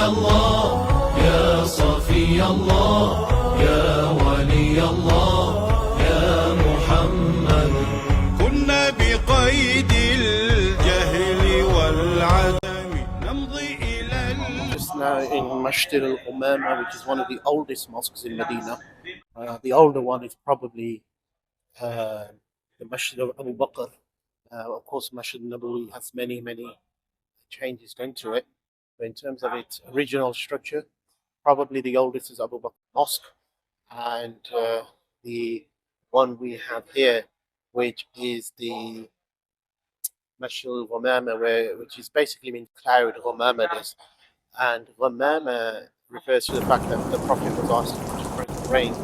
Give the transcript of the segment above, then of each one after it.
الله يا صفي الله يا ولي الله يا محمد كنا بقيد الجهل والعدم نمضي إلى Just now in Masjid al Ghamamah, which is one of the oldest mosques in Medina. The older one is probably the Masjid of Abu Bakr. Of course, Masjid al-Nabawi has many changes done to it. But in terms of its original structure, probably the oldest is Abu Bakr Mosque. And the one we have here, which is the Masjid al Ghamamah, which is basically means cloud, Ghamamah. And Ghamamah refers to the fact that the Prophet was asked to pray for rain.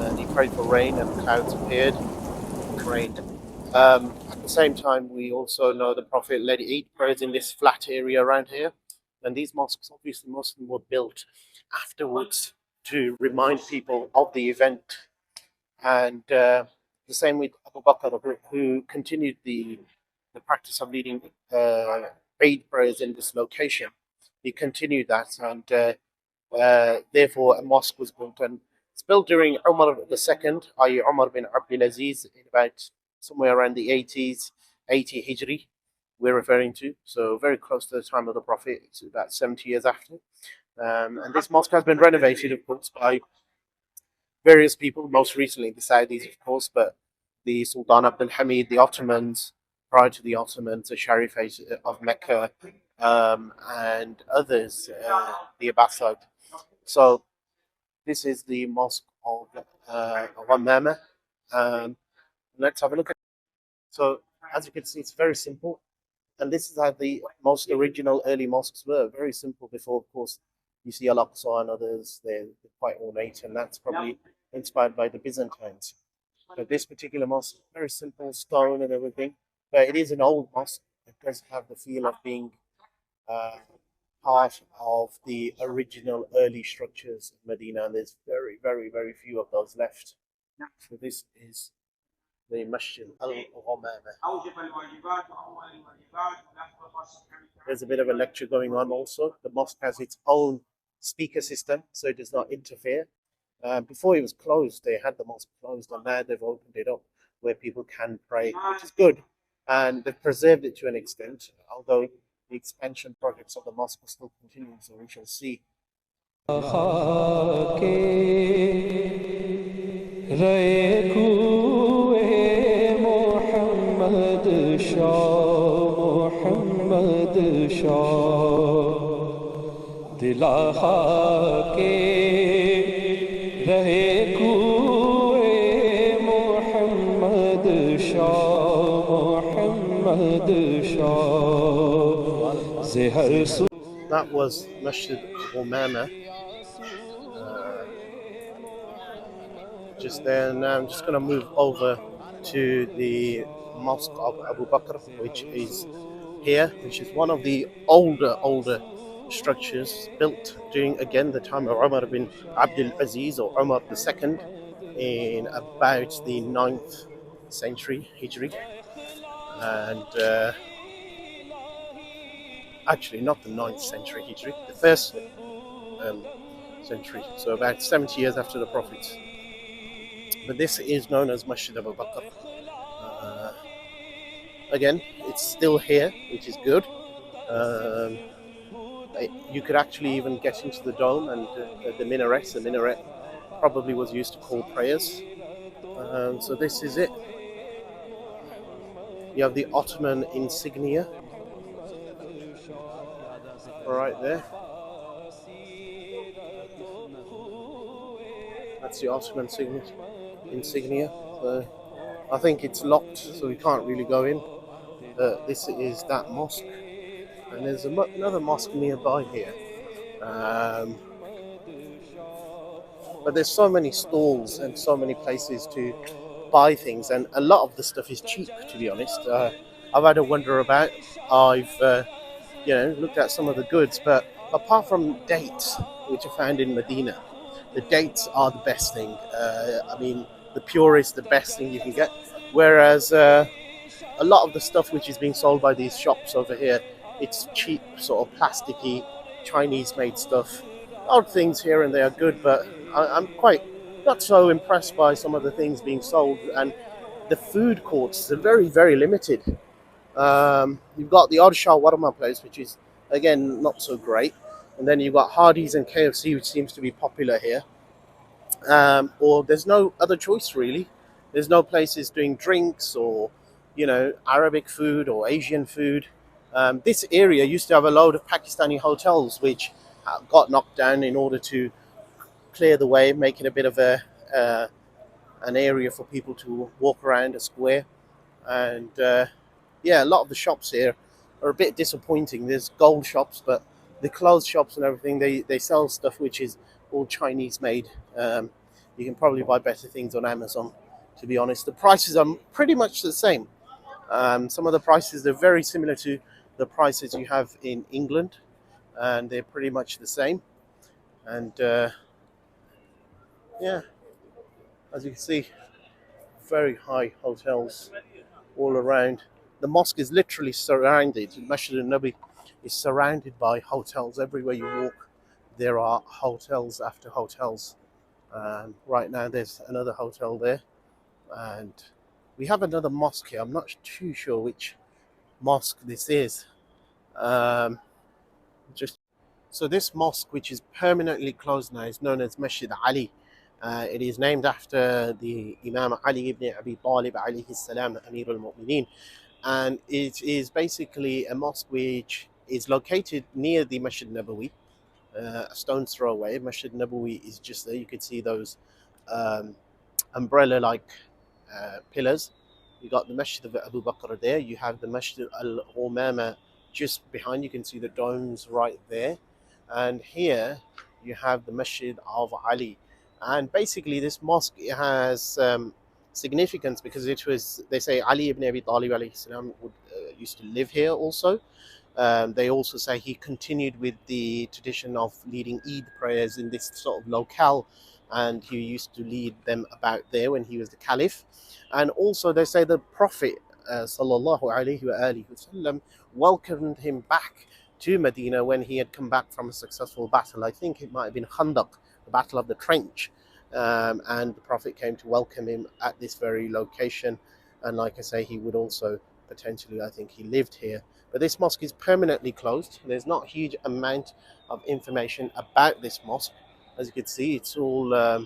And he prayed for rain, and the clouds appeared and rained. At the same time, we also know the Prophet led Eid prayers in this flat area around here. And these mosques, obviously, most of them were built afterwards to remind people of the event. And the same with Abu Bakr, who continued the practice of leading Eid prayers in this location. He continued that, and therefore a mosque was built. And it's built during Umar II, i.e. Umar bin Abdul Aziz, in about somewhere around the 80 Hijri, we're referring to. So very close to the time of the Prophet. It's about 70 years after. And this mosque has been renovated, of course, by various people, most recently the Saudis, of course, but the Sultan Abdul Hamid, the Ottomans, prior to the Ottomans, the Sharif of Mecca, and others, the Abbasid. So this is the mosque of Ghamamah. Let's have a look at it. So as you can see, it's very simple. And this is how the most original early mosques were. Very simple before, of course, you see Al-Aqsa and others. They're quite ornate, and that's probably inspired by the Byzantines. But this particular mosque, very simple, stone and everything. But it is an old mosque. It does have the feel of being part of the original early structures of Medina, and there's very few of those left. So this is the Masjid al Ghamamah. There's a bit of a lecture going on also. The mosque has its own speaker system, so it does not interfere. Before it was closed, they had the mosque closed, and now they've opened it up where people can pray, which is good. And they've preserved it to an extent, although the expansion projects of the mosque are still continuing, so we shall see. That was Masjid al Ghamamah. Just there. Now I'm just going to move over to the Mosque of Abu Bakr, which is here, which is one of the older structures built during, again, the time of Umar bin Abdul Aziz, or Umar II, in about the 9th century Hijri. And actually not the 9th century Hijri, the 1st century, so about 70 years after the Prophet. But this is known as Masjid Abu Bakr. Again, it's still here, which is good. You could actually even get into the dome and the minaret. The minaret probably was used to call prayers. So this is it. You have the Ottoman insignia right there. That's the Ottoman insignia. So I think it's locked, so we can't really go in. This is that mosque, and there's another mosque nearby here. But there's so many stalls and so many places to buy things, and a lot of the stuff is cheap, to be honest. I've had a wander about. I've looked at some of the goods, but apart from dates, which are found in Medina, the dates are the best thing. I mean, the purest, the best thing you can get. Whereas a lot of the stuff which is being sold by these shops over here, it's cheap, sort of plasticky, Chinese made stuff. Odd things here and there are good, but I'm quite not so impressed by some of the things being sold. And the food courts are very, very limited. You've got the odd shawarma place, which is again not so great, and then you've got Hardee's and KFC, which seems to be popular here. Or there's no other choice really. There's no places doing drinks or Arabic food or Asian food. This area used to have a load of Pakistani hotels, which got knocked down in order to clear the way, making a bit of an area for people to walk around, a square. And yeah, a lot of the shops here are a bit disappointing. There's gold shops, but the clothes shops and everything, they sell stuff which is all Chinese made. You can probably buy better things on Amazon, to be honest. The prices are pretty much the same. Some of the prices are very similar to the prices you have in England, and they're pretty much the same. And yeah, as you can see, very high hotels all around. The mosque is literally surrounded. Masjid al-Nabi is surrounded by hotels. Everywhere you walk, there are hotels after hotels. Right now, there's another hotel there, and we have another mosque here. I'm not too sure which mosque this is. So this mosque, which is permanently closed now, is known as Masjid Ali. It is named after the Imam Ali ibn Abi Talib alayhi salam, Amir al-Mu'mineen, and it is basically a mosque which is located near the Masjid Nabawi, a stone's throw away. Masjid Nabawi is just there. You can see those umbrella-like pillars. You got the Masjid of Abu Bakr there. You have the Masjid al Ghamamah just behind. You can see the domes right there, and here you have the Masjid of Ali. And basically, this mosque has significance because it was, they say, Ali ibn Abi Talib alayhi salam used to live here also. They also say he continued with the tradition of leading Eid prayers in this sort of locale, and he used to lead them about there when he was the caliph. And also they say the Prophet sallallahu alaihi wasallam welcomed him back to Medina when he had come back from a successful battle. I think it might have been Khandaq, the Battle of the Trench, and the Prophet came to welcome him at this very location. And like I say, he would also potentially, I think he lived here. But this mosque is permanently closed. There's not a huge amount of information about this mosque. As you can see, it's all,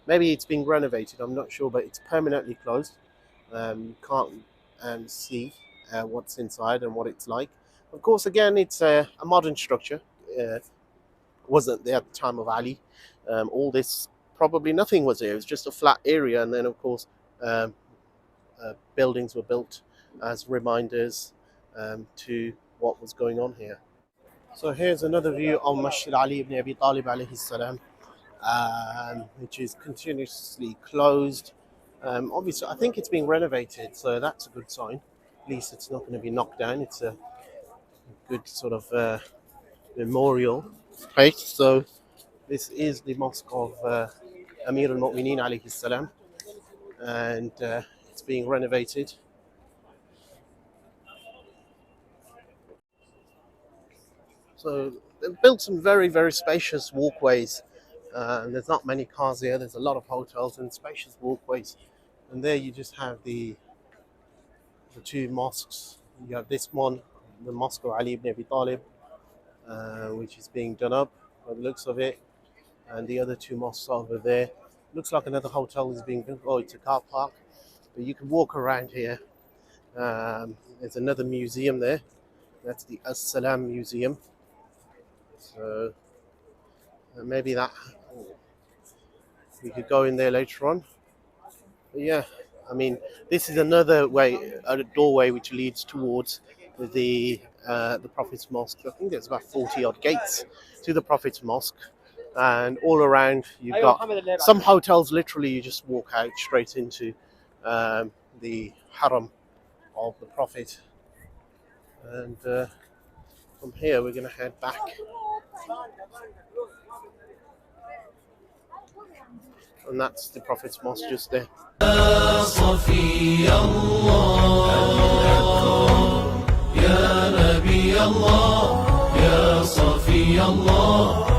maybe it's being renovated, I'm not sure, but it's permanently closed. You can't see what's inside and what it's like. Of course, again, it's a modern structure. Wasn't there at the time of Ali. All this, probably nothing was there. It was just a flat area, and then of course buildings were built as reminders to what was going on here. So here's another view of Masjid Ali ibn Abi Talib alayhi salam, which is continuously closed. Obviously, I think it's being renovated, so that's a good sign. At least it's not going to be knocked down. It's a good sort of memorial place. So this is the mosque of Amir al-Mu'mineen alayhi salam, and it's being renovated. So they've built some very, very spacious walkways. There's not many cars here. There's a lot of hotels and spacious walkways. And there you just have the two mosques. You have this one, the Mosque of Ali ibn Abi Talib, which is being done up by the looks of it. And the other two mosques over there. Looks like another hotel is being built. Oh, it's a car park. But you can walk around here. There's another museum there. That's the As-Salam Museum. So maybe that we could go in there later on. But yeah, I mean, this is another way, a doorway which leads towards the Prophet's Mosque. I think there's about 40 odd gates to the Prophet's Mosque, and all around you've got some hotels. Literally, you just walk out straight into the Haram of the Prophet, and from here we're going to head back. And that's the Prophet's Mosque just there. يا نبي الله يا صفي صفي الله